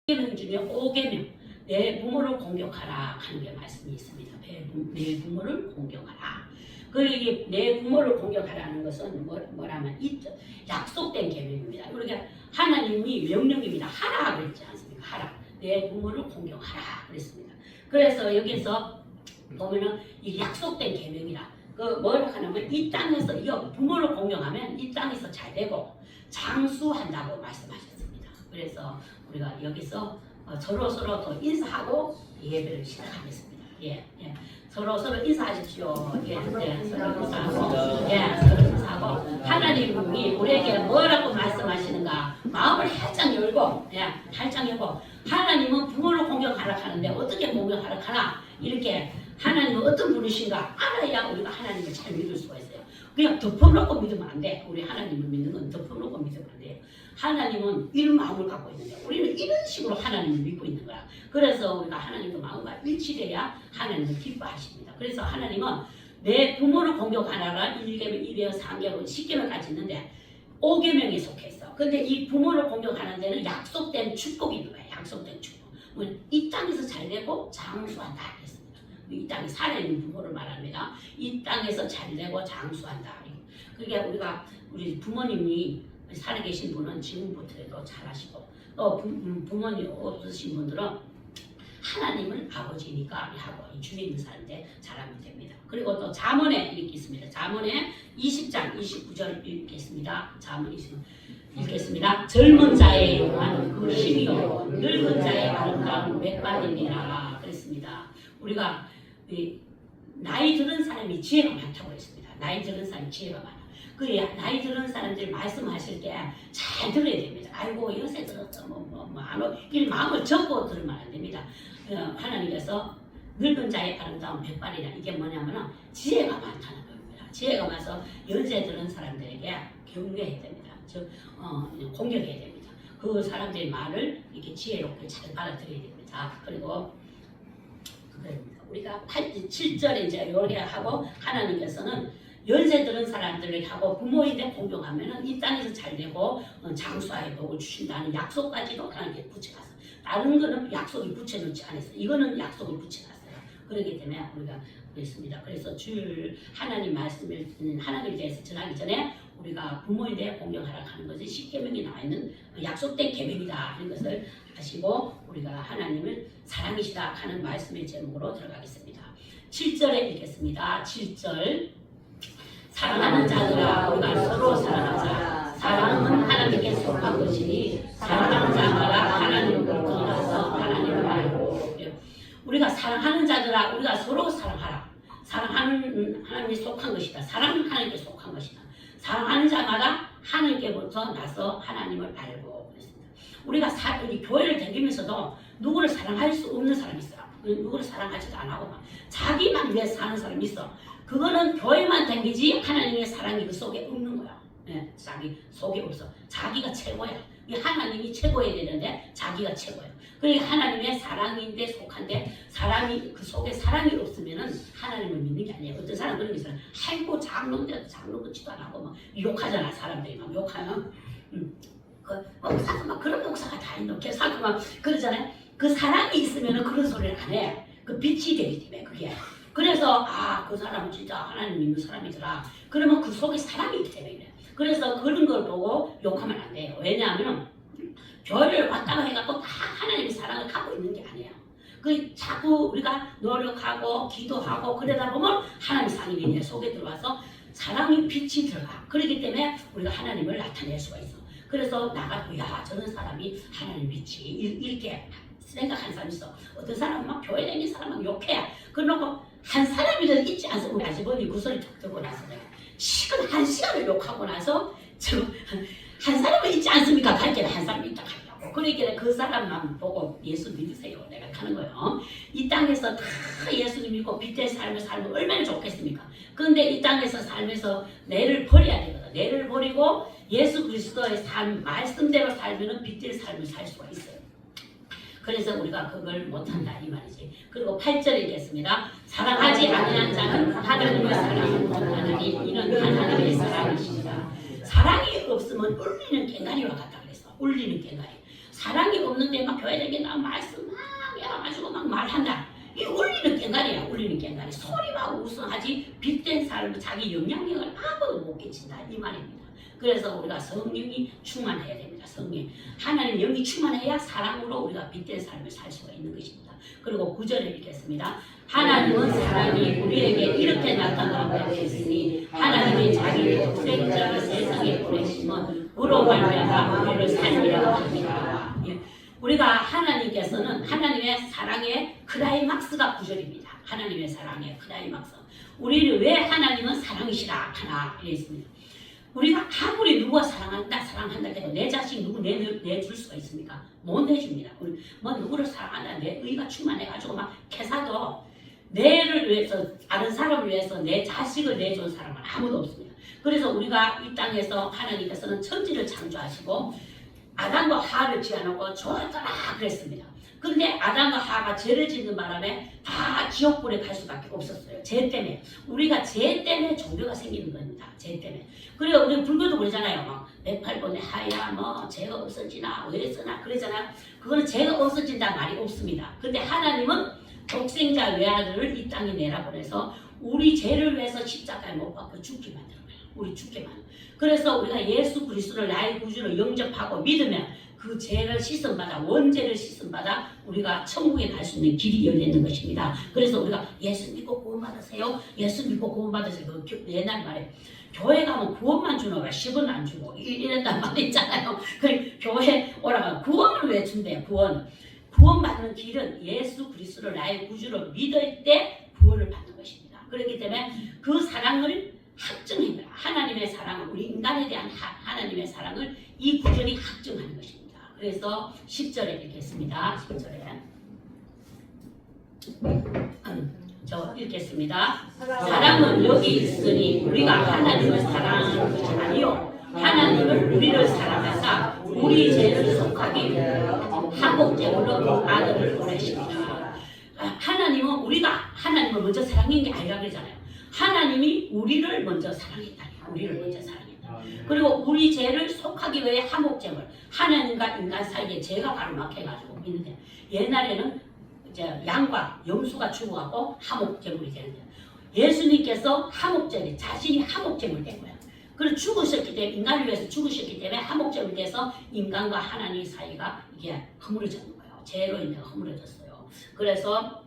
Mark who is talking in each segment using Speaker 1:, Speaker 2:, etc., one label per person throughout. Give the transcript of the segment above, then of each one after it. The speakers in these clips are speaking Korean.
Speaker 1: 계명 중에 5계명 내 부모를 공경하라 하는 게 말씀이 있습니다. 내 부모를 공경하라. 그리고 내 부모를 공경하라는 것은 뭐라면 약속된 계명입니다. 우리가 하나님이 명령입니다. 하라 그랬지 않습니까? 하라. 내 부모를 공경하라 그랬습니다. 그래서 여기서 보면은 이 약속된 계명이라. 그 뭐라 하냐면 이 땅에서 부모를 공경하면 이 땅에서 잘 되고 장수한다고 말씀하셨습니다. 그래서 우리가 여기서 서로 더 인사하고 예배를 시작하겠습니다. 서로 인사하십시오. 서로 인사하고 하나님이 우리에게 뭐라고 말씀하시는가 마음을 활짝 열고 하나님은 부모를 공경하라 하는데 어떻게 공경하라 하나 이렇게 하나님은 어떤 분이신가 알아야 우리가 하나님을 잘 믿을 수가 있어요. 그냥 덮어놓고 믿으면 안 돼. 우리 하나님을 믿는 건 덮어놓고 믿으면 안 돼요. 하나님은 이런 마음을 갖고 있는데 우리는 이런 식으로 하나님을 믿고 있는 거야. 그래서 우리가 하나님과 마음과 일치돼야 하나님을 기뻐하십니다. 그래서 하나님은 내 부모를 공경하라가 1계명, 2계명, 3계명, 10계명까지 있는데 5계명에 속해서 근데 이 부모를 공경하는 데는 약속된 축복이 있는 거야. 약속된 축복. 이 땅에서 잘 되고 장수한다 했습니다. 이 땅에 살아있는 부모를 말합니다. 이 땅에서 잘 되고 장수한다. 그러니까 우리 부모님이 살아계신 분은 지금부터라도 잘하시고 또 부모님 없으신 분들은 하나님을 아버지니까 하고 주에 있는 사람인데 잘하면 됩니다. 그리고 또 잠언에 이렇게 있습니다. 잠언에 20장 29절 읽겠습니다. 잠언 20장 읽겠습니다. 젊은 자의 영화는 그 힘이요 늙은 자의 아름다운 맥발이니라 그랬습니다. 우리가 나이 들은 사람이 지혜가 많다고 했습니다. 나이 들은 사람이 지혜가 많아. 그 나이 들은 사람들 말씀하실 때 잘 들어야 됩니다. 아이고 요새 들었어 이 마음을 접고 들으면 안 됩니다. 하나님께서 늙은 자의 아름다운 백발이라 이게 뭐냐면은 지혜가 많다는 겁니다. 지혜가 많아서 연세 들은 사람들에게 경외해야 됩니다. 공경해야 됩니다. 그 사람들의 말을 이렇게 지혜롭게 잘 받아들여야 됩니다. 그리고 우리가 7절에 이제 이렇게 하고 하나님께서는 연세 들은 사람들을 하고 부모인데 공경하면은 이 땅에서 잘 되고 장수하의 복을 주신다는 약속까지도 하나님께 붙여놨어요. 다른 거는 약속이 붙여놓지 않았어요. 이거는 약속을 붙여놨어요. 그렇기 때문에 우리가 그랬습니다. 그래서 하나님 말씀을 하나님에 대해서 전하기 전에 우리가 부모에 대해 공경하라 하는 것이 10계명이 나와 있는 약속된 계명이다 하는 것을 아시고 우리가 하나님을 사랑이시다 하는 말씀의 제목으로 들어가겠습니다. 7절에 읽겠습니다. 7절 사랑하는 자들아 우리가 서로 사랑하자. 사랑은 하나님께 속한 것이니 사랑하는 자마다 하나님을 떠나서 하나님을 알고 우리가 사랑하는 자들아 우리가 서로 사랑하라. 사랑하는 하나님께 속한 것이다. 사랑은 하나님께 속한 것이다. 사랑하는 자마다 하나님께부터 나서 하나님을 알고 그랬습니다. 우리가 교회를 다니면서도 누구를 사랑할 수 없는 사람이 있어요. 누구를 사랑하지도 안 하고 자기만 위해서 사는 사람이 있어. 그거는 교회만 다니지 하나님의 사랑이 그 속에 없는 거야. 자기 속에 없어. 자기가 최고야. 하나님이 최고여야 되는데 자기가 최고야. 그러니까 하나님의 사랑인데 속한데 사랑이 그 속에 사랑이 없으면은 하나님을 믿는 게 아니에요. 어떤 사람 그런 게 있어요. 아이고 장로인데도 장로 같지도 안 하고 막 욕하잖아. 사람들이 막 욕하면 목사가 막 그런 목사가 다 있는 계속 막 그러잖아요. 그 사랑이 있으면은 그런 소리를 안 해. 그 빛이 되기 때문에 그게. 그래서 그 사람은 진짜 하나님 믿는 사람이더라. 그러면 그 속에 사랑이 있기 때문에 그래. 그래서 그런 걸 보고 욕하면 안 돼요. 왜냐하면 교회를 왔다가 해갖고 다 하나님의 사랑을 갖고 있는 게 아니에요. 자꾸 우리가 노력하고 기도하고 그러다 보면 하나님의 사랑이 내 속에 들어와서 사랑의 빛이 들어가. 그렇기 때문에 우리가 하나님을 나타낼 수가 있어. 그래서 나가고 저런 사람이 하나님 빛이 이렇게 생각하는 사람이 있어. 어떤 사람은 막 교회 다니는 사람은 욕해. 그러고 한 사람이라도 있지 않습니까? 우리 아주버니 그 소리 딱 듣고 나서 내가 시간 1시간을 욕하고 나서 한 사람은 있지 않습니까? 갈 때는 한 사람이 있다 하려고. 그러니까 그 사람만 보고 예수 믿으세요. 내가 하는 거예요. 이 땅에서 다 예수를 믿고 빛의 삶을 살면 얼마나 좋겠습니까? 그런데 이 땅에서 살면서 내를 버려야 되거든. 내를 버리고 예수 그리스도의 삶, 말씀대로 살면 빛의 삶을 살 수가 있어요. 그래서 우리가 그걸 못한다 이 말이지. 그리고 8절 읽겠습니다. 사랑하지 아니한 자는 하나님의 사랑을 못하나니 이는 하나님의 사랑이십니다. 사랑이 없으면 울리는 꽹과리와 같다 그랬어. 울리는 꽹과리. 사랑이 없는데 막 교회적인 말씀 막 해가지고 막 말한다. 이 울리는 깽가리야. 울리는 깽가리. 소리만 우승하지 빛된 삶을 자기 영향력을 아무도 못 끼친다. 이 말입니다. 그래서 우리가 성령이 충만해야 됩니다. 성령. 하나님 영이 충만해야 사랑으로 우리가 빛된 삶을 살 수가 있는 것입니다. 그리고 9절에 읽겠습니다. 하나님은 사랑이 우리에게 이렇게 나타나고 있으니 하나님이 자기 독생자를 세상에 보내심은 우로 말미암아 우리를 살리려 합니다. 예. 우리가 하나님께서는 하나님의 사랑의 클라이막스가 9절입니다. 하나님의 사랑의 클라이막스. 우리를 왜 하나님은 사랑이시라 하나 이래 있습니다. 우리가 아무리 누가 사랑한다 해도 내 자식 누구 내줄 수가 있습니까? 못 내줍니다. 우리 뭐 누구를 사랑한다 내 의가 충만해가지고 막 캐사도 내를 위해서 다른 사람을 위해서 내 자식을 내준 사람은 아무도 없습니다. 그래서 우리가 이 땅에서 하나님께서는 천지를 창조하시고 아담과 하와를 지어놓고 좋았더라 그랬습니다. 그런데 아담과 하와가 죄를 짓는 바람에 다 지옥불에 갈 수밖에 없었어요. 죄 때문에. 우리가 죄 때문에 종교가 생기는 겁니다. 죄 때문에. 그래요. 우리 불교도 그러잖아요. 막 108번의 하야 뭐 죄가 없어지나 왜 쓰나 그러잖아요. 그거는 죄가 없어진다 말이 없습니다. 근데 하나님은 독생자 외아들을 이 땅에 내라보내서 우리 죄를 위해서 십자가에 못 박혀 죽게 만드는 거예요. 우리 죽게 만드는 거예요. 그래서 우리가 예수 그리스도를 나의 구주로 영접하고 믿으면 그 죄를 씻음받아 원죄를 씻음받아 우리가 천국에 갈 수 있는 길이 열리는 것입니다. 그래서 우리가 예수 믿고 구원받으세요. 예수 믿고 구원받으세요. 그 옛날 말에 교회 가면 구원만 주는 거야. 10원 안 주고 이랬단 말 있잖아요. 그 교회 오라가 구원을 왜 준대요. 구원받는 길은 예수 그리스도를 나의 구주로 믿을 때 구원을 받는 것입니다. 그렇기 때문에 그 사랑을 확증한 거야. 하나님의 사랑을 우리 인간에 대한 하나님의 사랑을 이 구절이 확증하는 것입니다. 그래서 10절에 읽겠습니다. 10절에 저 읽겠습니다. 사랑은 여기 있으니 우리가 하나님을 사랑하는 것이 아니요 하나님을 우리를 사랑하사 우리 죄를 속하기 위해 한복제물로 아들을 보내십니다. 하나님은 우리가 하나님을 먼저 사랑한 게 아니라 그러잖아요. 하나님이 우리를 먼저 사랑했다. 우리를 먼저 사랑했다. 그리고 우리 죄를 속하기 위해 한복제물. 하나님과 인간 사이에 죄가 바로 막혀가지고 있는데 옛날에는 이제 양과 염소가 죽어갖고 한복제물이 되는데 예수님께서 한복제물 자신이 한복제물 된 거야. 그리고 죽으셨기 때문에 인간을 위해서 죽으셨기 때문에 한복제물 돼서 인간과 하나님 사이가 이게 허물어졌는 거예요. 죄로 인해 허물어졌어요. 그래서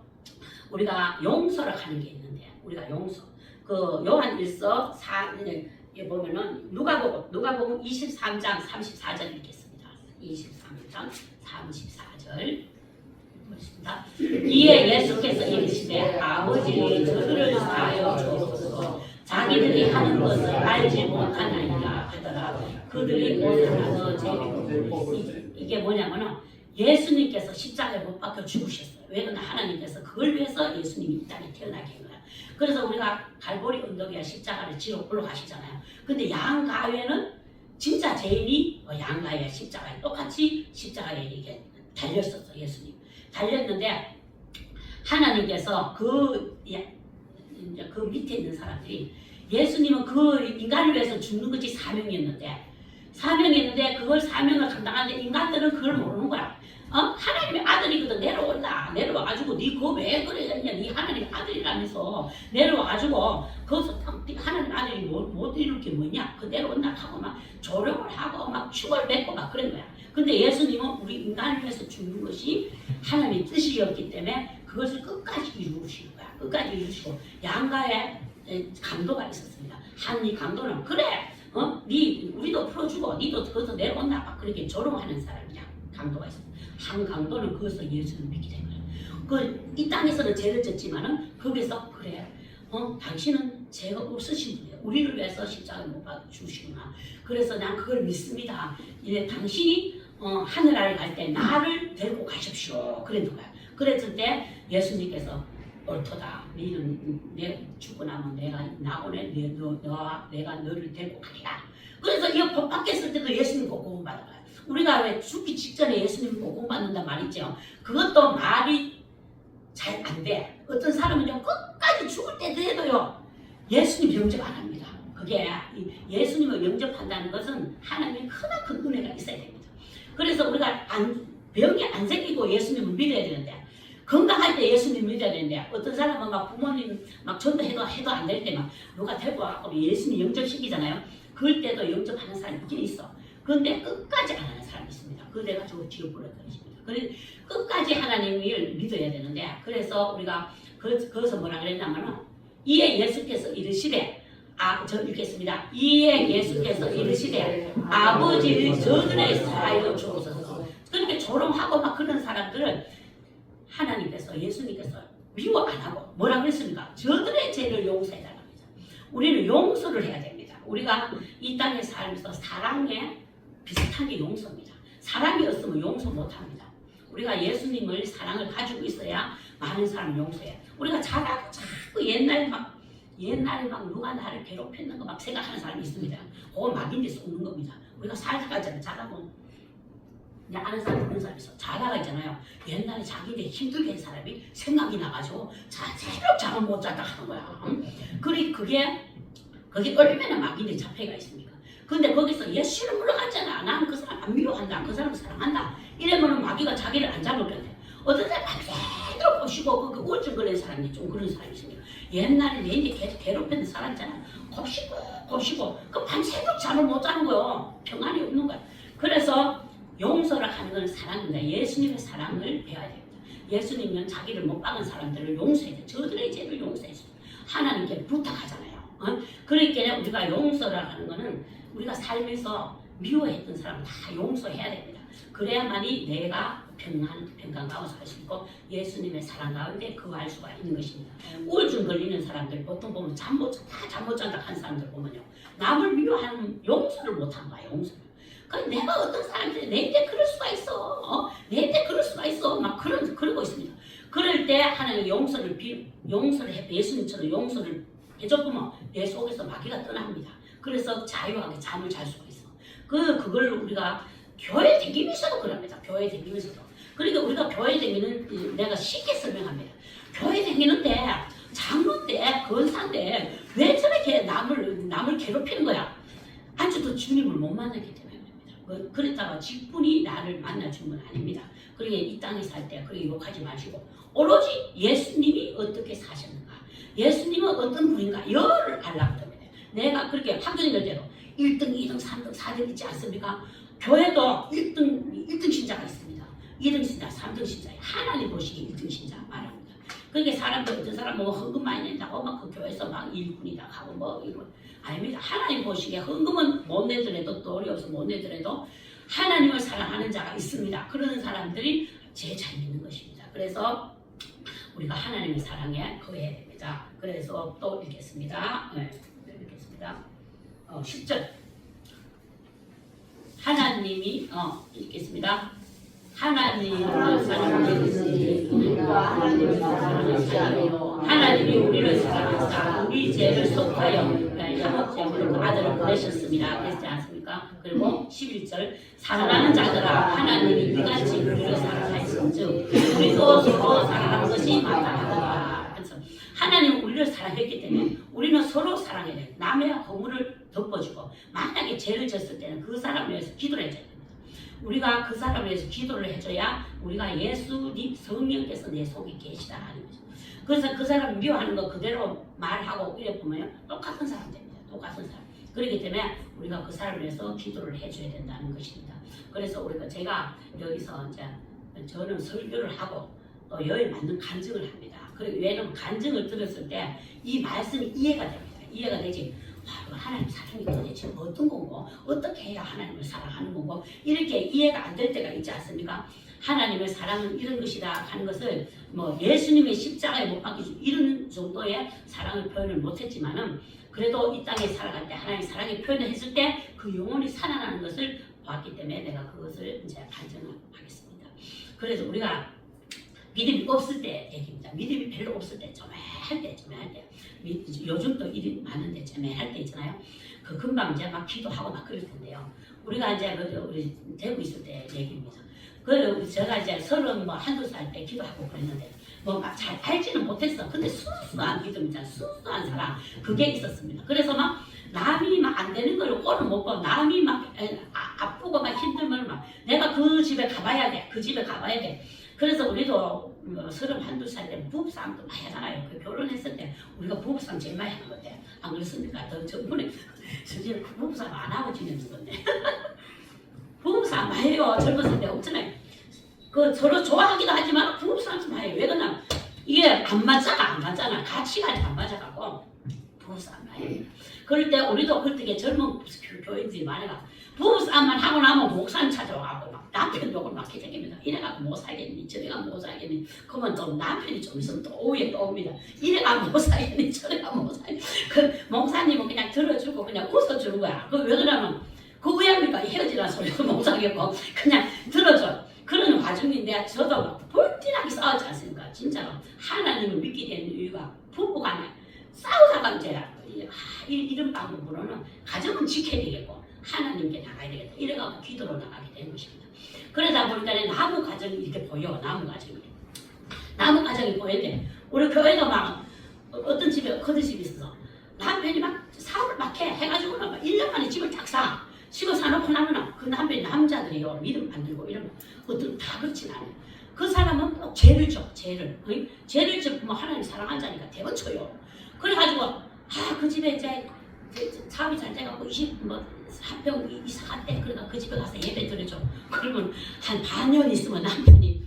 Speaker 1: 우리가 용서를 하는 게 있는데 우리가 용서 그 요한 1서 4에 보면은 누가복음 23장 34절 읽겠습니다. 23장 34절 보겠습니다. 이에 예수께서 이르시되 아버지 저들을 사하여 주옵소서 자기들이 하는 것을 알지 못하나이다 하더라. 그들이 못하나 더 이게 뭐냐면은 예수님께서 십자가에 못 박혀 죽으셨어요. 왜냐면 하나님께서 그걸 위해서 예수님이 이 땅에 태어나게 한 거야. 그래서 우리가 갈보리 언덕에 십자가를 지러 올라가시잖아요. 근데 양가회는 진짜 죄인이 양가회 십자가에 똑같이 십자가에 이게 달렸었어. 예수님 달렸는데 하나님께서 그 밑에 있는 사람들이 예수님은 그 인간을 위해서 죽는 것이 사명이었는데 그걸 사명을 감당하는데 인간들은 그걸 모르는 거야. 하나님의 아들이거든. 내려와가지고 니 그거 왜 그랬냐. 니 하나님의 아들이라면서 내려와가지고 거기서 하나님의 아들이 못 이룰 게 뭐냐. 그 내려온다 하고 막 조롱을 하고 막 축을 맺고 막 그런 거야. 근데 예수님은 우리 인간을 위해서 죽는 것이 하나님의 뜻이었기 때문에 그것을 끝까지 이루시는 거야. 끝까지 이루시고 양가에 강도가 있었습니다. 한 이 강도는 그래 우리도 풀어주고 니도 거기서 내려온다 막 그렇게 조롱하는 사람이야. 강도가 있었어. 한 강도는 거기서 예수를 믿게 된 거야. 이 땅에서는 죄를 졌지만은 거기서 그래 당신은 죄가 없으신 분이에요. 우리를 위해서 십자가를 못 박아 주시구나. 그래서 난 그걸 믿습니다. 이제 당신이 하늘나라에 갈 때 나를 데리고 가십시오. 그랬던 거야. 그랬을 때 예수님께서 옳도다. 너는 내 죽고 나면 내가 나오네. 내가 너를 데리고 가리라. 그래서 이 법 바뀌었을 때도 예수님 꼭 구원받은 거야. 우리가 왜 죽기 직전에 예수님 꼭 구원받는다 말이죠. 그것도 말이 잘 안 돼. 어떤 사람은요 끝까지 죽을 때도 해도요 예수님 영접 안 합니다. 그게 예수님을 영접한다는 것은 하나님의 크나큰 은혜가 있어야 됩니다. 그래서 우리가 병이 안 생기고 예수님을 믿어야 되는데, 건강할 때 예수님 믿어야 되는데, 어떤 사람은 막 부모님 막 전도해도 안 될 때 막 누가 데리고 와서 예수님 영접시키잖아요. 그럴 때도 영접하는 사람이 있긴 있어. 그런데 끝까지 안 하는 사람이 있습니다. 그거 내가 저 지옥불에 떨어집니다. 그래서 끝까지 하나님을 믿어야 되는데, 그래서 우리가 거기서 뭐라 그랬냐면은, 이에 예수께서 이르시되, 저 읽겠습니다. 이에 예수께서 이르시되 아버지의 저들의 사이로 주옵소서. 그렇게 조롱하고 막 그런 사람들은 하나님께서, 예수님께서 미워 안 하고 뭐라 그랬습니까? 저들의 죄를 용서해달라고 합니다. 우리는 용서를 해야 됩니다. 우리가 이 땅에 살면서 사랑에 비슷한 게 용서입니다. 사랑이 없으면 용서 못합니다. 우리가 예수님을 사랑을 가지고 있어야 많은 사람을 용서해요. 우리가 자꾸 옛날에 막 누가 나를 괴롭혔는 거 막 생각하는 사람이 있습니다. 그거 막인데 쏘는 겁니다. 우리가 살다가 자라고, 내가 아는 사람 그런 사람이 있어. 자다가 있잖아요. 옛날에 자기한테 힘들게 한 사람이 생각이 나가지고 제대로 잠을 못 잤다 하는 거야. 그게 얼마나 막인데 잡혀가 있습니까? 근데 거기서 예수를 물러갔잖아. 나는 그 사람 안 미워한다. 그 사람을 사랑한다. 이러면 마귀가 자기를 안 잡을 건데, 어떤 사람 밤새도록 보시고 그 우울증 사람이 좀 그런 사람이 있습니다. 옛날에 내인데 계속 괴롭히는 사람이잖아. 곱시고 그 밤새도록 잠을 못 자는 거요. 평안이 없는 거야. 그래서 용서를 하는 건 사랑입니다. 예수님의 사랑을 배워야 됩니다. 예수님은 자기를 못 박은 사람들을 용서해야 돼. 저들의 죄를 용서해서 하나님께 부탁하잖아요. 그러니까 우리가 용서를 하는 거는 우리가 삶에서 미워했던 사람을 다 용서해야 됩니다. 그래야만이 내가 평강 가운데 살 수 있고 예수님의 사랑 가운데 거할 수가 있는 것입니다. 우울증 걸리는 사람들 보통 보면 잠 못 잔다 하는 사람들 보면요, 남을 미워하는 용서를 못한 거야. 용서를. 그러니까 내가 어떤 사람들이 내한테 그럴 수가 있어. 내한테 그럴 수가 있어. 막 그러고 있습니다. 그럴 때 하나님 용서를 해, 예수님처럼 용서를 해줬으면 내 속에서 마귀가 떠납니다. 그래서 자유하게 잠을 잘 수가 있어. 그걸 우리가 교회 다니면서도 그럽니다. 교회 다니면서도. 그러니까 우리가 교회 다니는, 내가 쉽게 설명합니다. 교회 다니는데 장로인데 권사인데 왜 저렇게 남을 괴롭히는 거야? 아직도 주님을 못 만나기 때문입니다. 그랬다가 직분이 나를 만나준 건 아닙니다. 그러니까 이 땅에 살 때 그렇게 욕하지 마시고 오로지 예수님이 어떻게 사셨는가, 예수님은 어떤 분인가 열을 알라고 합니다. 내가 그렇게 학교에 갈 때도 1등, 2등, 3등, 4등 있지 않습니까? 교회도 1등 신자가 있습니다. 2등 신자, 3등 신자, 하나님 보시기 1등 신자 말합니다. 그러니까 사람들, 어떤 사람 뭐 헌금 많이 낸다고 막 그 교회에서 막 일꾼이다 하고 뭐 이런, 아닙니다. 하나님 보시기에 헌금은 못 내더라도, 또 어려워서 못 내더라도 하나님을 사랑하는 자가 있습니다. 그런 사람들이 제일 잘 믿는 것입니다. 그래서 우리가 하나님의 사랑에 거해야 됩니다. 그래서 또 읽겠습니다. 네, 읽겠습니다. 10절. 하나님이 읽겠습니다. 하나님이 우리를 사랑하사 우리 죄를 속하여 아들을 보내셨습니다. 그랬지 않습니까? 그리고 11절. 사랑하는 자들아, 하나님이 이같이 우리를 사랑하신즉 우리도 서로 사랑하는 것이 마땅하다. 그래서 하나님은 우리를 사랑했기 때문에 우리는 서로 사랑해야 돼요. 남의 허물을 덮어주고, 만약에 죄를 졌을 때는 그 사람을 위해서 기도를 해줘야 됩니다. 우리가 그 사람을 위해서 기도를 해줘야 우리가 예수님 성령께서 내 속에 계시다 하는 거죠. 그래서 그 사람 미워하는 거 그대로 말하고 이래 보면 똑같은 사람 됩니다. 똑같은 사람. 그렇기 때문에 우리가 그 사람을 위해서 기도를 해줘야 된다는 것입니다. 그래서 제가 여기서 이제 저는 설교를 하고 또 여에 맞는 간증을 합니다. 왜냐하면 간증을 들었을 때 이 말씀이 이해가 됩니다. 이해가 되지. 하나님 사랑이 도대체 어떤 거고, 어떻게 해야 하나님을 사랑하는 거고, 이렇게 이해가 안 될 때가 있지 않습니까? 하나님의 사랑은 이런 것이다 하는 것을 뭐 예수님의 십자가에 못 박히신 이런 정도의 사랑을 표현을 못했지만은, 그래도 이 땅에 살아갈 때 하나님 사랑의 표현을 했을 때 그 영혼이 살아나는 것을 봤기 때문에 내가 그것을 이제 간증을 하겠습니다. 그래서 우리가 믿음이 없을 때 얘기입니다. 믿음이 별로 없을 때, 쫌할 때, 요즘도 일이 많은데 쫌할 때 있잖아요. 그 금방 이제 막 기도하고 막 그럴 텐데요. 우리가 이제 우리 대구 있을 때 얘기입니다. 그래서 제가 이제 31살 때 기도하고 그랬는데 뭐 막 잘 알지는 못했어. 근데 순수한 믿음 있잖아. 순수한 사랑. 그게 있었습니다. 그래서 막 남이 막 안 되는 걸 꼴을 못 보고, 남이 막 아프고 막 힘들면 막 내가 그 집에 가봐 가봐야 돼. 그 집에 가봐야 돼. 그래서 우리도 31~32살 때 부부싸움도 많이 하잖아요. 그 결혼했을 때 우리가 부부싸움 제일 많이 하는 건데 안 그렇습니까? 저번에 저는 부부싸움 안 하고 지내는 건데 부부싸움 많이 해요. 젊었을 때 없잖아요. 그 서로 좋아하기도 하지만 부부싸움 좀 많이 해요. 왜 그러냐? 이게 안 맞잖아. 가치관이 안 맞아가고 부부싸움 많이 해요. 그럴 때 우리도 그때 젊은 교인들이 많아가 부부싸움만 하고 나면 목사님 찾아와가고 막 남편 욕을 막 해대깁니다. 이래가 못 살겠니? 저래가 못 살겠니? 그러면 또 남편이 좀 있으면 또 오후에 또 옵니다. 이래가 못 살겠니? 저래가 못 살겠니? 그 목사님은 그냥 들어주고 그냥 웃어주는 거야. 그 왜 그러면 그 왜 합니까? 헤어지라는 소리도 못하겠고 그냥 들어줘. 그런 와중인데 저도 막 불티나게 싸우지 않습니까? 진짜로 하나님을 믿게 되는 이유가 부부간에 싸우다가 이제 이런 방법으로는 가정은 지켜야 되겠고 하나님께 나가야 되겠다. 이래가지고 기도로 나가게 되는 것입니다. 그러다 보니까 나무 가정이 이렇게 보여. 나무 가정이 보이는데 우리 교회도 막 어떤 집에 그 집이 있어. 남편이 막 사업을 막 해가지고는 막 1년 만에 집을 딱 사. 집을 사놓고 나면 그 남편이 남자들이요. 믿음 안 들고 이러면 어떤 다 그렇진 않아요. 그 사람은 꼭 죄를 줘. 죄를 져보면 하나님 사랑하자니까 대번 쳐요. 그래가지고 그 집에 이제 사업이 잘 돼갖고 한평 이사 갔대. 그러니까 그 집에 가서 예배 드려줘. 그러면 한 반년 있으면 남편이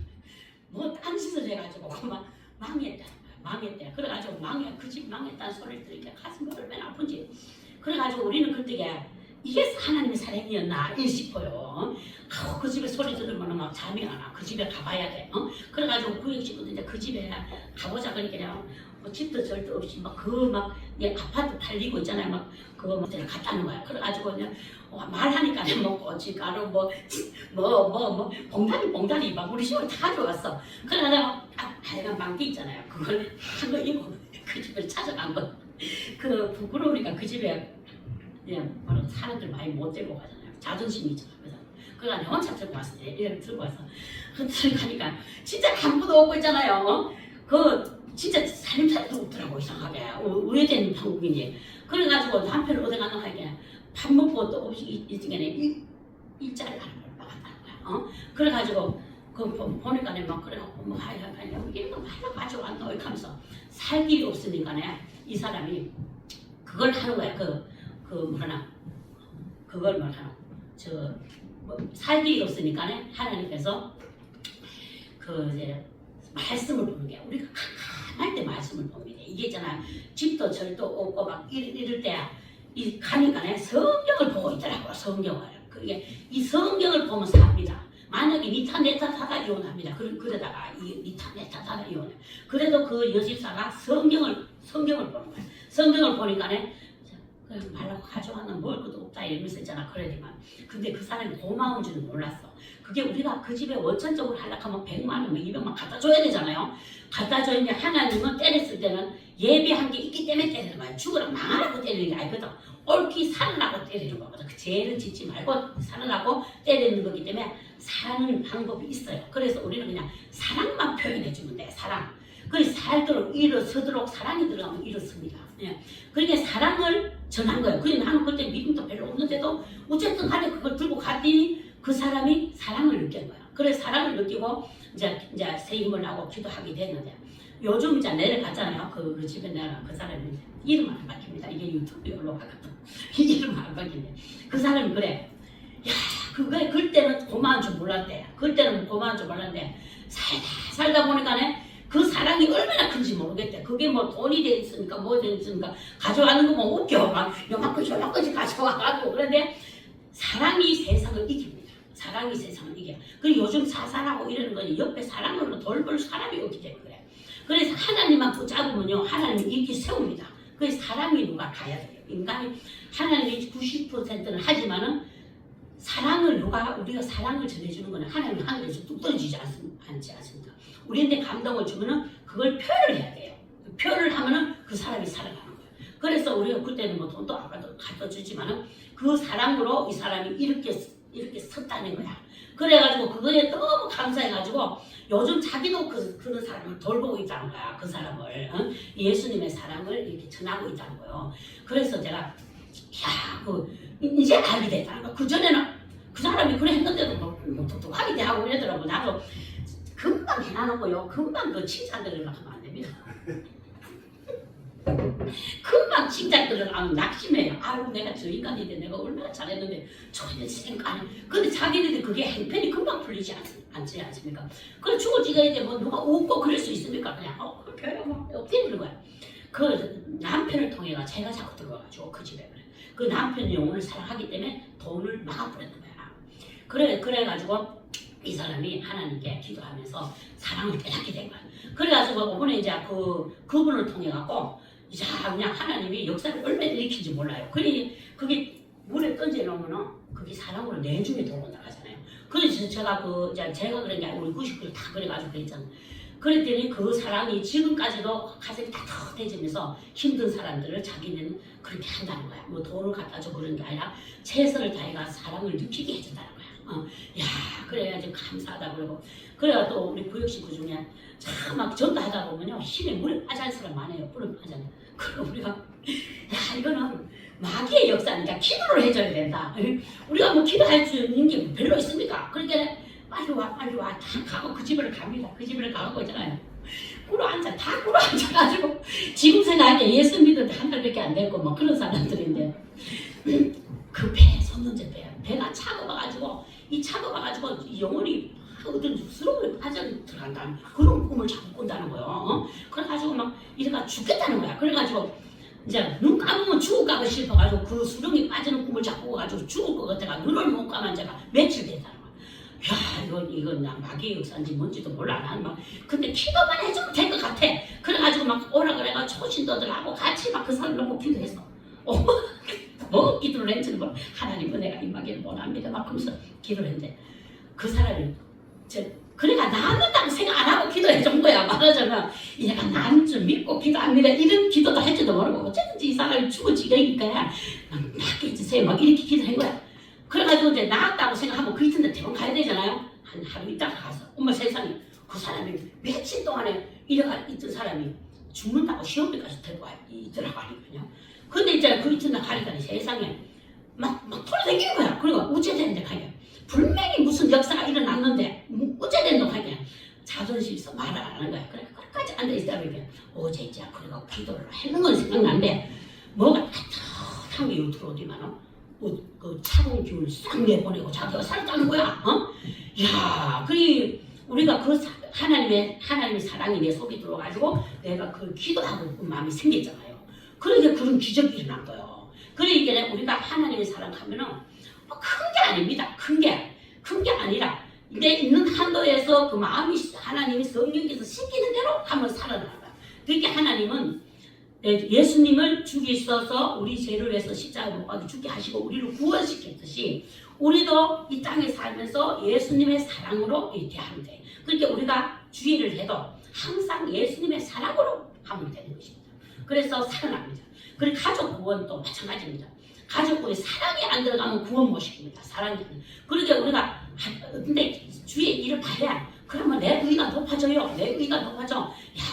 Speaker 1: 뭐 딴짓을 해가지고 막 망했대. 그래가지고 그 집 망했다는 소리를 들으니까 가슴이 얼마나 아픈지. 그래가지고 우리는 그때 이게 하나님의 사랑이었나 싶어요. 그 집에 소리 들으면 막 잠이 안 와. 그 집에 가봐야 돼. 그래가지고 구역식구들 그 집에 가보자 그러니까 뭐 집도 절도 없이 아파트 팔리고 있잖아요. 막 그거 뭐 갔다는 거야. 그래가지고 그냥 말하니까 뭐 고춧가루 봉다리 막 우리 집을 다 가져왔어. 그러다가 하여간 망기 있잖아요. 그걸 한 거 입고 그 집을 찾아간 거. 그 부끄러우니까 그 집에 그냥 사람들 많이 못 데리고 가잖아요. 자존심이 있잖아요. 그래서 내가 혼자 들고 왔어. 이렇게 들고 와서 들어가니까 진짜 아무도 없고 있잖아요. 진짜 살림살이도 없더라고. 이상하게 우회된 한국인이. 그래가지고 남편을 어디 가나 하게 밥 먹고 또 음식 있으니까 일자리를 하는 걸 막았다는 거야. 그래가지고 보니까 막 그래갖고 뭐 이런 거 하나 가져왔노 이렇게 하면서 살 길이 없으니까 이 사람이 그걸 하는 거야. 그걸 말하나 살 길이 없으니까 하나님께서 이제 말씀을 보는 게 우리가 할 때 말씀을 봅니다. 이게 있잖아. 집도 절도 없고 막 이럴 때 가니까 성경을 보고 있더라고요. 성경을. 그게 이 성경을 보면 삽니다. 만약에 니타 내타 타다 이혼합니다. 그러다가 니타 내타 타다 이혼해. 그래도 그 여집사가 성경을 보는 거야. 성경을 보니까 말라고 가져가는 먹을 것도 없다 이러면서 있잖아. 그러지만 근데 그 사람이 고마운 줄은 몰랐어. 그게 우리가 그 집에 원천적으로 하려고 하면 100만 원, 200만 갖다 줘야 되잖아요. 갖다 줘야지. 하나님은 때렸을 때는 예비한 게 있기 때문에 때리는 거야. 죽으라 망하라고 때리는 게 아니거든. 옳게 살으라고 때리는 거거든. 그 죄를 짓지 말고 살으라고 때리는 거기 때문에 사는 방법이 있어요. 그래서 우리는 그냥 사랑만 표현해 주면 돼. 사랑. 그래서 살도록 일어서도록 사랑이 들어가면 일어섭니다. 그러니까 사랑을 전한 거예요. 그러니까 나는 그때 믿음도 별로 없는데도 어쨌든 간에 그걸 들고 갔더니 그 사람이 사랑을 느낀 거야. 그래서 사랑을 느끼고 이제 새 힘을 하고 기도하게 됐는데 요즘 이제 내려갔잖아요. 그 집에 내가 그 사람이 이름 안 바뀝니다. 이게 유튜브에 올라가거든. 이름 안 바뀌네. 그 사람이 그래. 야, 그때는 고마운 줄 몰랐대. 그때는 고마운 줄 몰랐는데 살다 보니까 그 사랑이 얼마나 큰지 모르겠대. 그게 뭐 돈이 돼 있으니까 뭐 돼 있으니까 가져가는 거 뭐 웃겨. 막 요만큼씩 가져와가지고. 그런데 사랑이 세상을 이깁니다. 사랑이 세상을 이겨. 그리고 요즘 사살하고 이러는 건 옆에 사랑으로 돌볼 사람이 없기 때문에 그래. 그래서 하나님만 붙잡으면요 하나님이 이렇게 세웁니다. 그래서 사랑이 누가 가야 돼요. 인간이 하나님이 90%는 하지만은 우리가 사랑을 전해주는 거는 하나님 하늘에서 뚝 떨어지지 않지 않습니까? 우리한테 감동을 주면은 그걸 표현을 해야 돼요. 표현을 하면은 그 사람이 살아가는 거예요. 그래서 우리가 그때는 뭐 돈도 아까도 갖다 주지만은 그 사랑으로 이 사람이 이렇게 섰다는 거야. 그래가지고 그거에 너무 감사해가지고 요즘 자기도 그런 사람을 돌보고 있다는 거야. 그 사람을 예수님의 사랑을 이렇게 전하고 있다는 거예요. 그래서 제가 이제 알게 됐다는 거야. 그 전에는 그 사람이 그래 했는데도 뭐 똑똑하게 대하고 이러더라고. 나도 금방 해놔놓고요. 금방 그 칭찬 들으려고 하면 안 됩니다. 금방 칭찬 들으려고 하면 낙심해요. 아유 내가 저 인간인데 내가 얼마나 잘했는데 저희는 생각 근데 자기네들 그게 행편이 금방 풀리지 않지 않습니까? 그래 죽어지가 뭐 누가 웃고 그럴 수 있습니까? 그냥 별로 뭐 없대는 거야. 그 남편을 통해가 제가 자꾸 들어가가지고 그 집에 그 남편이 영혼을 사랑하기 때문에 돈을 막아버렸던 거야. 그래가지고 이 사람이 하나님께 기도하면서 사랑을 깨닫게 된 거야. 그래가지고 이번에 이제 그분을 통해갖고 이제 그냥 하나님이 역사를 얼마나 일으킨지 몰라요. 그게 물에 던져놓으면은 그게 사랑으로 내중에 돌아나가잖아요. 그래서 제가 제가 그런 게 아니고 우리 99를 다 그래가지고 그랬잖아요. 그랬더니 그 사랑이 지금까지도 가슴이 따뜻해지면서 힘든 사람들을 자기는 그렇게 한다는 거야. 뭐 돈을 갖다 줘 그런 게 아니라 최선을 다해가 사랑을 느끼게 해준다는 거야. 야 그래가지고 감사하다 그러고 그래가 또 우리 구역식 그 중에 참 막 전도하다 보면요 힘에 물에 빠진 사람 많아요. 물에 빠져요. 그럼 우리가 야 이거는 마귀의 역사니까 기도를 해줘야 된다. 우리가 뭐 기도할 수 있는 게 별로 있습니까? 그러니까 빨리 와 다 가고 그 집을 갑니다. 그 집을 가고 있잖아요. 다 꿇어 앉아가지고 지금 생각할 때 예수 믿는데 한 달밖에 안 됐고 뭐 그런 사람들인데 그 배에 섰는지 배가 차가워가지고 영혼이 어떤 수렁을 빠져 들어간다는 그런 꿈을 자꾸 꾼다는 거예요. 그래가지고 막 이래가 죽겠다는 거야. 그래가지고 이제 눈 감으면 죽을까 싶어가지고 그 수렁이 빠지는 꿈을 자꾸 꿔가지고 죽을 것 같아가 눈을 못 감은 지가 며칠 됐다는 거야. 야 이건 나 마귀의 역사인지 뭔지도 몰라. 나는 막 근데 기도만 해주면 될 것 같아. 그래가지고 막 오라 그래가지고 초신도들하고 같이 막 그 사람 놓고 기도했어. 뭐 기도를 했는지 뭐 하나님 은혜가 임하기를 원합니다. 막 그러면서 기도를 했는데 그 사람이 그러니까 낫는다고 생각 안 하고 기도해 준 거야. 말하자면 얘가 나는 줄 믿고 기도합니다. 이런 기도도 할지도 모르고 어쨌든지 이 사람이 죽어지니까 낫게 해주세요. 막 이렇게 기도한 거야. 그래가지고 이제 나았다고 생각하면 그 이튿날 대본 가야 되잖아요. 한 하루 있다가 가서 엄마 세상에 그 사람이 며칠 동안에 이래가 있던 사람이 죽는다고 시험비까지 들고 있더라고 하니까요. 근데 이제 그 이튿날 가니까 세상에 막 돌아다니는 거야. 그리고 어째 되는데 가니까 분명히 무슨 역사가 일어났는데 어째 되는 거 가니까 자존심 있어 말을 안 하는 거야. 그래 끝까지 앉아있다 보니까 어제 이제 그리고 기도를 하는 건 생각나는데 뭐가 따뜻한 게 들어오더만은 그 차가운 기운을 싹 내보내고 자기가 살았다는 거야. 야, 우리가 그 하나님의 사랑이 내 속에 들어가지고 내가 그 기도하고 싶은 마음이 생겼잖아요. 그러니까 그런 기적이 일어난 거예요. 그러니까 우리가 하나님의 사랑하면은 큰 게 아닙니다. 큰 게 아니라 내 있는 한도에서 그 마음이 하나님이 성령께서 시키는 대로 한번 살아나는 거야. 그러니까 하나님은 예수님을 죽이셔서 우리 죄를 위해서 십자가에 못 박혀 죽게 하시고 우리를 구원시켰듯이 우리도 이 땅에 살면서 예수님의 사랑으로 대하면 돼. 그러니까 우리가 주의를 해도 항상 예수님의 사랑으로 하면 되는 것입니다. 그래서 살아납니다. 그리고 가족 구원도 마찬가지입니다. 가족 구원에 사랑이 안 들어가면 구원 못 시킵니다. 사랑이. 그러니까 우리가 근데 주의 일을 봐야 그러면 내 의가 높아져요. 내 의가 높아져. 야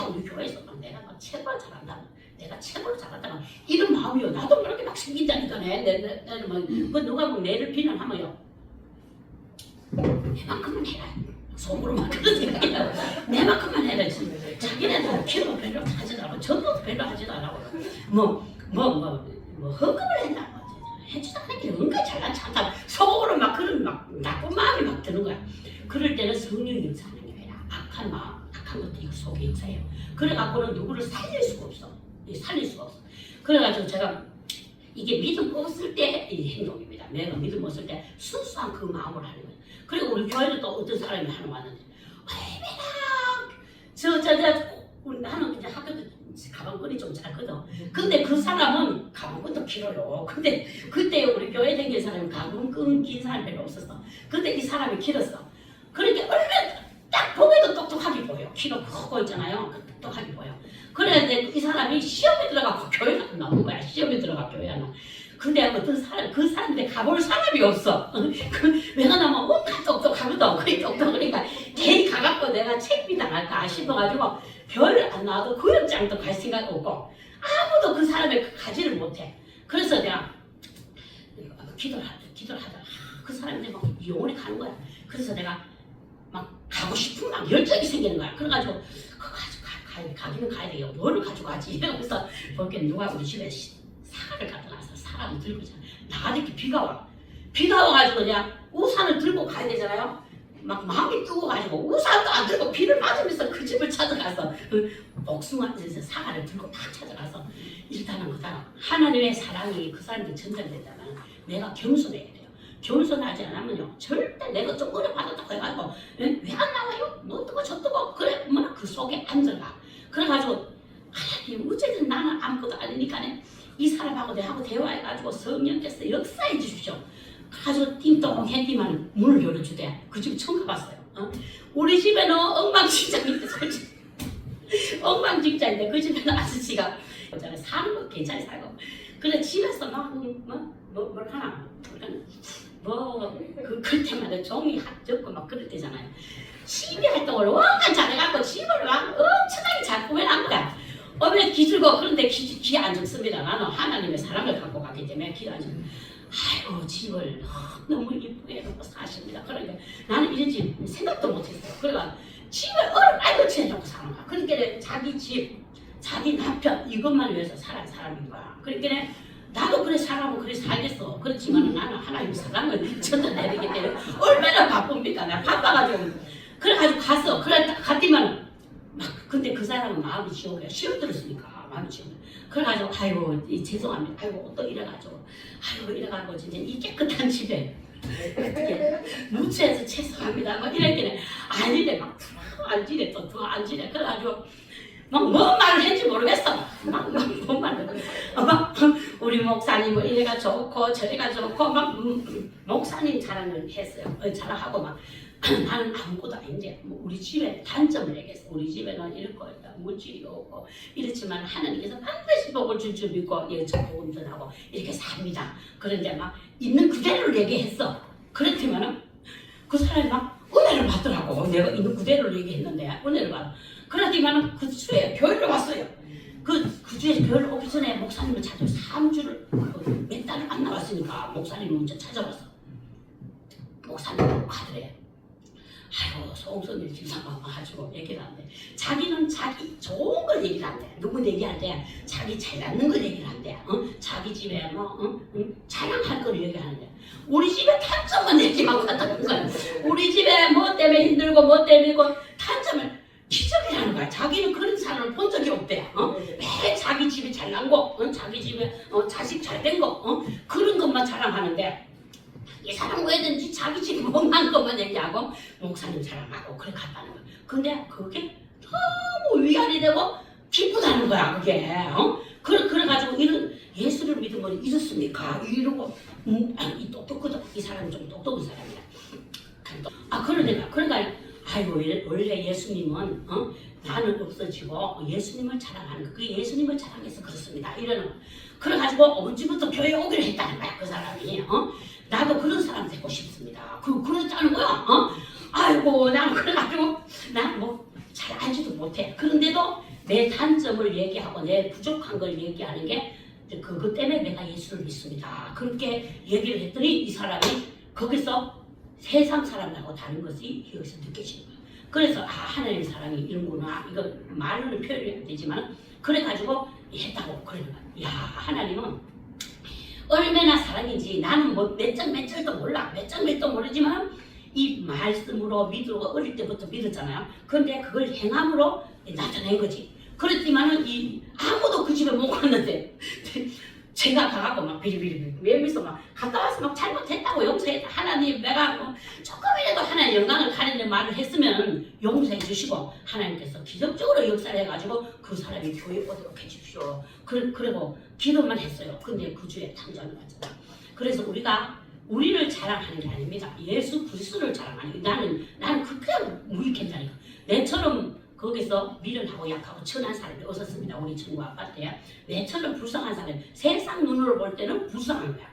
Speaker 1: 우리 교회에서 내가 막 체벌 잘한다. 내가 체벌 잘한다. 이런 마음이요. 나도 그렇게 막 생긴다니까. 그 누가 뭐 내를 비난하면요. 내만큼만 해라. 속으로만 그런 생각이라고. 내만큼만 해라. 자기네도 기도 별로 하지도 않고 전도도 별로 하지도 않고 헌금을 했나 해주다 하는 게 은근 잘난 척한다. 속으로 막 그런 막 나쁜 마음이 막 드는 거야. 그럴 때는 성령이 역사하는 게 아니라 악한 마음, 악한 것도 이거 속의 역사예요. 그래갖고는 누구를 살릴 수가 없어. 그래가지고 제가 이게 믿음 없을 때의 행동입니다. 내가 믿음 없을 때 순수한 그 마음으로 하는 거예요. 그리고 우리 교회는 또 어떤 사람이 하나 왔는데 우리 나는 그냥 학교도 가방끈이 좀 짧거든. 근데 그 사람은 가방끈도 길어요. 근데 그때 우리 교회 다니는 사람이 가방끈 긴 사람이 별로 없었어. 근데 이 사람이 길었어. 그러니까 얼마나 딱 보기도 똑똑하게 보여. 키가 크고 있잖아요. 똑똑하게 보여. 그런데 이 사람이 시험에 들어가고 교회가 안 나오는 거야. 시험에 들어가 교회 안 나와. 근데 어떤 사람, 그 사람한테 가볼 사람이 없어. 왜냐면 온갖 똑똑하거든. 그게 똑똑하니까 괜히 가갖고 내가 책임이 당할까 싶어가지고 별 안 나와도 구역장도 갈 생각 없고 아무도 그 사람을 가지를 못해. 그래서 내가 기도를 하다 그 사람 사람들이 막 영혼이 가는 거야. 그래서 내가 막 가고 싶은 막 열정이 생기는 거야. 그래가지고 그거 가지고 가기는 가야 돼요. 뭐를 가지고 가지? 이러면서 볼게 누가 우리 집에 사과를 가져가서 사과를 들고 나가다 이렇게 비가 와. 비가 와가지고 그냥 우산을 들고 가야 되잖아요. 막 마음이 뜨거워가지고 우산도 안 들고 비를 맞으면서 그 집을 찾아가서 그 복숭아에서 사과를 들고 딱 찾아가서 일단은 그다음 하나님의 사랑이 그 사람들 전달된다면 내가 겸손해야 돼요. 겸손하지 않으면요 절대 내가 좀 어려 받았다고 해가지고 왜 안 나와요? 뭐 뜨고 저 뜨고 그래 뭐나 그 속에 안 들어가. 그래가지고 하나님 어쨌든 나는 아무것도 아니니까 이 사람하고 내하고 대화해가지고 성령께서 역사해 주십시오. 가지고 띵동 했지만 문을 열어주대. 그 집 처음 가봤어요. 우리 집에는 엉망진창인데 솔직히 엉망진창인데 그 집에는 아저씨가 사는 거 괜찮이 살고 그래 집에서 막 뭘 하나 그럴 때마다 종이 적고 막 그럴 때잖아요. 시비 활동을 워낙 잘해갖고 집을 막 엄청나게 잘 꾸며놓은 거야. 어머니 기술고 그런데 귀 안 적습니다. 나는 하나님의 사랑을 갖고 갔기 때문에 귀 안 적. 아이고 집을 너무 이쁘게 해놓고 사십니다. 그러니까 나는 이런 집 생각도 못했어요. 그러니까 집을 얼마나 해놓고 사는 거야. 그러니까 자기 집, 자기 남편 이것만 위해서 살아는 사람인 거야. 그러니까 나도 그래 살아면 그래 살겠어. 그렇지만 나는 하나님 사랑을 전달해야 되기 때문에 얼마나 바쁩니까? 내가 바빠가지고 그래가지고 가서 그래 갔더니만 막 근데 그 사람은 마음이 지옥이야. 시험 들었으니까 마음이 지옥. 그래가지고 아이고 죄송합니다. 아이고 또 이래가지고 아이고 이래가지고 진짜 이 깨끗한 집에 무치해서 죄송합니다. 막 이랬길래 아니래 막 앉으래 또 더 앉으래. 그래가지고 막 뭔 말을 했는지 모르겠어. 뭔 말을 막 우리 목사님은 이래가 좋고 저래가 좋고 막 목사님 자랑을 했어요. 자랑하고 막 나는 아무것도 아닌데 우리 집에 단점을 얘기했어. 우리 집에는 이럴 거 있다. 물질이 없고 이렇지만 하나님께서 반드시 복을 줄 줄 믿고 저 복음 전하고 이렇게 삽니다. 그런데 막 있는 그대로를 얘기했어. 그렇지만은 그 사람이 막 은혜를 받더라고. 내가 있는 그대로를 얘기했는데 은혜를 받아. 그렇지만은 그 주에 교회를 왔어요. 그 주에 교회를 오기 전에 목사님을 찾아서 3주를 몇 달을 안 나왔으니까 목사님을 먼저 찾아왔어. 목사님 가더래. 아이고 송선일 집사가 와가지고 얘기를 한대. 자기는 자기 좋은 걸 얘기를 한대. 누구 얘기할 때 자기 잘났는 걸 얘기를 한대. 자기 집에 자랑할 걸 얘기하는데 우리 집에 단점만 얘기하고 갔다는 거야. 우리 집에 뭐 때문에 힘들고 뭐 때문에 단점을 기적이라는 거야. 자기는 그런 사람을 본 적이 없대. 매일 자기 집이 잘난 거, 자기 집에 자식 잘된 거, 그런 것만 자랑하는데 이 사람 왜든지 자기 집이 못난 것만 얘기하고 목사님 자랑하고 그래 갔다는 거야. 근데 그게 너무 위안이 되고 기쁘다는 거야. 그게. 그래가지고 이런 예수를 믿은 건 이렇습니까? 이러고 이 똑똑하다. 이 사람은 좀 똑똑한 사람이야. 그러니까 아이고 원래 예수님은 나는 없어지고 예수님을 자랑하는 거. 그게 예수님을 자랑해서 그렇습니다. 이러는. 그래가지고 언제부터 교회에 오기로 했다는 거야. 그 사람이. 나도 그런 사람 되고 싶습니다. 그랬다는 거야. 아이고 나는 그래가지고 난 뭐 잘 알지도 못해. 그런데도 내 단점을 얘기하고 내 부족한 걸 얘기하는 게 그것 때문에 내가 예수를 믿습니다. 그렇게 얘기를 했더니 이 사람이 거기서 세상 사람하고 다른 것이 여기서 느껴지는 거야. 그래서 하나님의 사랑이 이런구나. 이거 말로는 표현이 안 되지만 그래가지고 했다고 그러는 거야. 야 하나님은 얼마나 사랑인지 나는 뭐 몇 장 몇 절도 몰라. 몇 장 몇 도 모르지만 이 말씀으로 믿으고 어릴 때부터 믿었잖아요. 그런데 그걸 행함으로 나타낸 거지. 그렇지만은 아무도 그 집에 못 갔는데 제가 가갖고 막 비리비리 외면서 막 갔다 와서 막 잘못했다고 용서했다. 하나님 내가 뭐 조금이라도 하나님 영광을 가리는 말을 했으면 용서해 주시고 하나님께서 기적적으로 역사를 해가지고 그 사람이 교회 오도록 해주십시오. 그리고 기도만 했어요. 근데 그 주에 탄전을 받잖아. 그래서 우리를 자랑하는 게 아닙니다. 예수 그리스도를 자랑하는 게 나는 그렇게 무익했다니까. 내처럼 거기서 미련하고 약하고 천한 사람이 없었습니다. 우리 친구 아파트에. 내처럼 불쌍한 사람이 세상 눈으로 볼 때는 불쌍한 거야.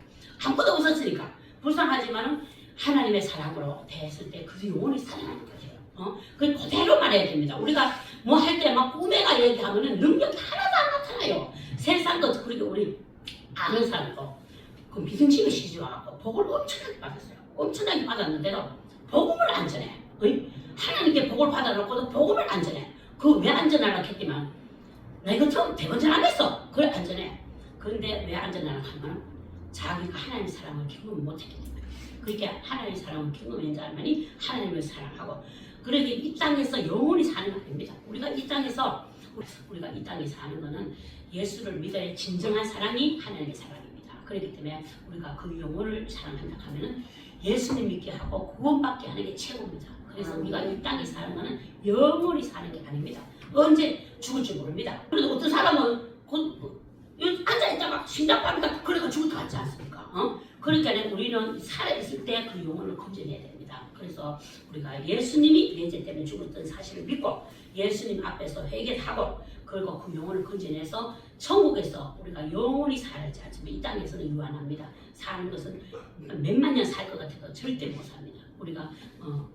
Speaker 1: 아무것도 없었으니까. 불쌍하지만 하나님의 사랑으로 대했을 때 그 영혼이 살아나는 거죠. 그걸 그대로 말해야 됩니다. 우리가 뭐 할 때 막 꿈에가 얘기하면은 능력이 하나도 안 나타나요. 세상 것 그리고 우리 아는 사람도 그 믿음직이 시집 와갖고 복을 엄청나게 받았어요. 엄청나게 받았는데도 복음을 안 전해. 하나님께 복을 받아놓고도 복음을 안 전해. 그 왜 안 전하려고 했지만 나 이거 좀 대번전 안 했어. 그래 안 전해. 그런데 왜 안 전하려고 하면 자기가 하나님의 사랑을 경험 못했기 때문에. 그러니까 하나님의 사랑을 경험한 자만이 하나님을 사랑하고 그러게 이 땅에서 영원히 사는 건 아닙니다. 우리가 이 땅에서 사는 거는 예수를 믿어야 진정한 사랑이 하나님의 사랑입니다. 그렇기 때문에 우리가 그 영혼을 사랑한다 하면은 예수님 믿게 하고 구원받게 하는 게 최고입니다. 그래서 우리가 이 땅에 사는 거는 영원히 사는 게 아닙니다. 언제 죽을지 모릅니다. 그래도 어떤 사람은 앉아있다가 심장마비가 그래가 죽을 것 같지 않습니까? 그러니까 우리는 살아있을 때 그 영혼을 건져내야 됩니다. 그래서 우리가 예수님이 내 죄 때문에 죽었던 사실을 믿고 예수님 앞에서 회개하고 그리고 그 영혼을 건져내서 천국에서 우리가 영원히 살지 않지만 이 땅에서는 유한합니다. 사는 것은 몇만 년 살 것 같아도 절대 못 삽니다. 우리가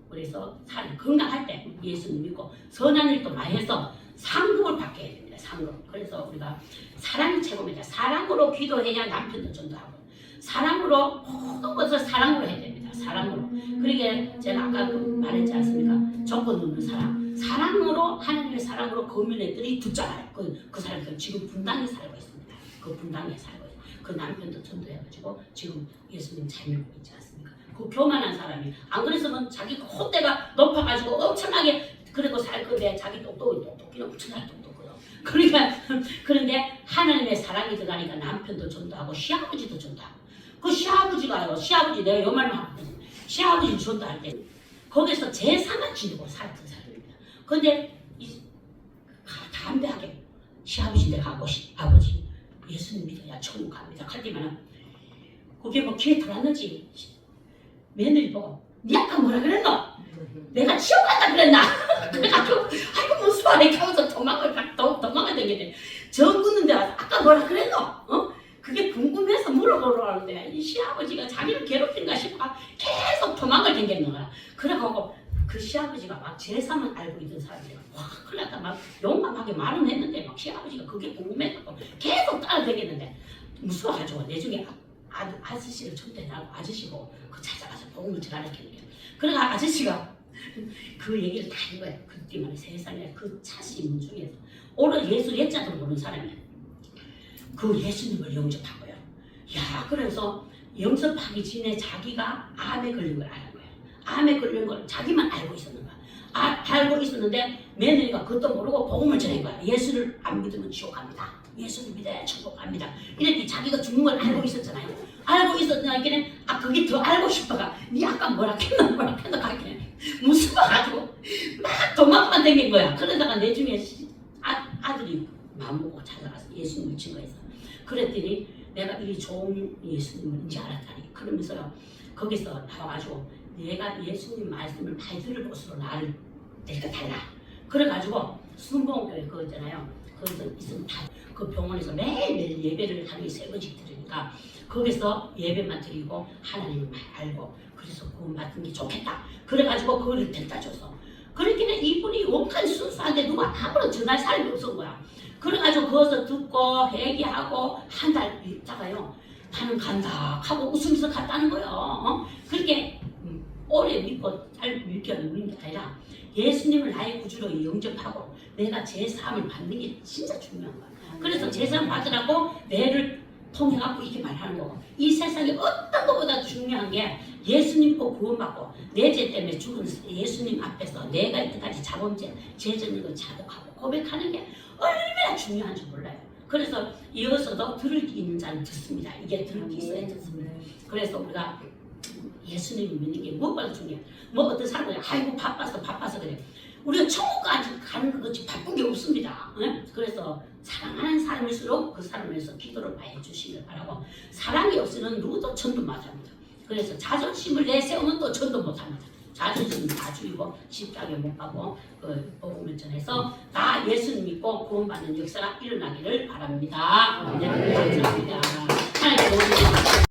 Speaker 1: 그래서 건강할 때 예수님 믿고 선한 일도 많이 해서 상급을 받게 해야 됩니다. 상급. 그래서 우리가 사랑이 최고입니다. 사랑으로 기도해야 남편도 전도하고 사랑으로 모든 것을 사랑으로 해야 됩니다. 사랑으로. 그러게 제가 아까 말했지 않습니까? 조건 없는 사랑. 사랑으로 하나님의 사랑으로 거민애들이 붙잖아요. 그 사람들 지금 분당에 살고 있습니다. 그 분당에 살고 있어요. 그 남편도 전도해가지고 지금 예수님 잘 믿고 있지 않습니까? 그 교만한 사람이 안 그랬으면 자기 콧대가 높아가지고 엄청나게 그리고 살 건데 자기 똑똑이는 엄청나게 똑똑해요. 그러니까 그런데 하나님의 사랑이 들어가니까 남편도 전도하고 시아버지도 전도하고 그 시아버지가요. 시아버지 내가 요 말만 하거든요. 시아버지 전도할 때 거기서 제사만 지내고 살았던 사람입니다. 근데 담대하게 시아버지 내가 하고 아버지 예수님 믿어야 천국 갑니다. 그랬더니만 그게 뭐 귀에 들어왔는지 며느리 보고 니 아까 뭐라 그랬노? 내가 지옥 간다 그랬나? 그래가지고 아이고 무슨 말이 하면서 도망을 다니는데 저 묻는데 와서 아까 뭐라 그랬노? 그게 궁금해서 물어보러 하는데 이 시아버지가 자기를 괴롭힌가 싶어 계속 도망을 다니는 거야. 그래가지고 그 시아버지가 막 제사만 알고 있던 사람이라 와 큰일 났다 막 용감하게 말은 했는데 막 시아버지가 그게 궁금해서 계속 따라다녔는데 무서워가지고 내중에 아저씨를 초대하고 아저씨고 그 찾아가서 복음을 전하려는 게 그러니까 아저씨가 그 얘기를 다 한 거예요. 그때만 세상에 그 차시문 중에서 오늘 예수 예자도 모르는 사람이 그 예수님을 영접하고요. 야 그래서 영접하기 전에 자기가 암에 걸린 걸 아는 거예요. 암에 걸린 걸 자기만 알고 있었는 거야. 알고 있었는데 며느리가 그것도 모르고 복음을 전한 거야. 예수를 안 믿으면 지옥 갑니다. 예수를 믿어야 천국 갑니다. 이렇게 자기가 죽는 걸 알고 있었잖아요. 알고 있었으니까 그게 더 알고 싶어가 니 아까 뭐라 했나 하길래 무슨 말 가지고 막 도망만 다닌 거야. 그러다가 내중에 아들이 마음먹고 찾아가서 예수님 미친 거였어. 그랬더니 내가 이 좋은 예수님인지 알았다니. 그러면서요 거기서 나와가지고 내가 예수님 말씀을 많이 들을 곳으로 나를 데려달라. 그래가지고 순복음교회 그거 있잖아요. 거기서 있으면 그 병원에서 매일매일 예배를 하루에 3번씩 드리니까 거기서 예배만 드리고 하나님을 많이 알고 그래서 구원 받은 게 좋겠다. 그래가지고 그거를 데려다 줘서 그렇기는 이분이 원칸 순수한데 누가 아무런 전할 사람이 없은 거야. 그래가지고 거기서 듣고 회개하고 한 달 있다가요 나는 간다 하고 웃으면서 갔다는 거예요. 그렇게 오래 믿고 잘 믿게 믿는 게 아니라 예수님을 나의 구주로 영접하고 내가 제사함을 받는 게 진짜 중요한 거야. 그래서 제사함 받으라고 내를 통해갖고 이렇게 말하는 거고 이 세상에 어떤 것보다 중요한 게 예수님 꼭 구원받고 내 죄 때문에 죽은 예수님 앞에서 내가 이때까지 자범죄 죄짓는 걸 자복하고 고백하는 게 얼마나 중요한지 몰라요. 그래서 이어서도 들을 게 있는 자는 듣습니다. 이게 들을 게 있어야 듣습니다. 그래서 우리가 예수님을 믿는 게 무엇보다 중요해요. 뭐 어떤 사람은 아이고 바빠서 그래. 우리가 천국까지 가는 것이 바쁜 게 없습니다. 그래서 사랑하는 사람일수록 그 사람을 위해서 기도를 많이 해주시길 바라고 사랑이 없으면 누구도 전도 못합니다. 그래서 자존심을 내세우면 또 전도 못합니다. 자존심 다 죽이고 십자가에 못 가고 복음을 전해서 다 예수님 믿고 구원받는 역사가 일어나기를 바랍니다. 네, 감사합니다. 하나님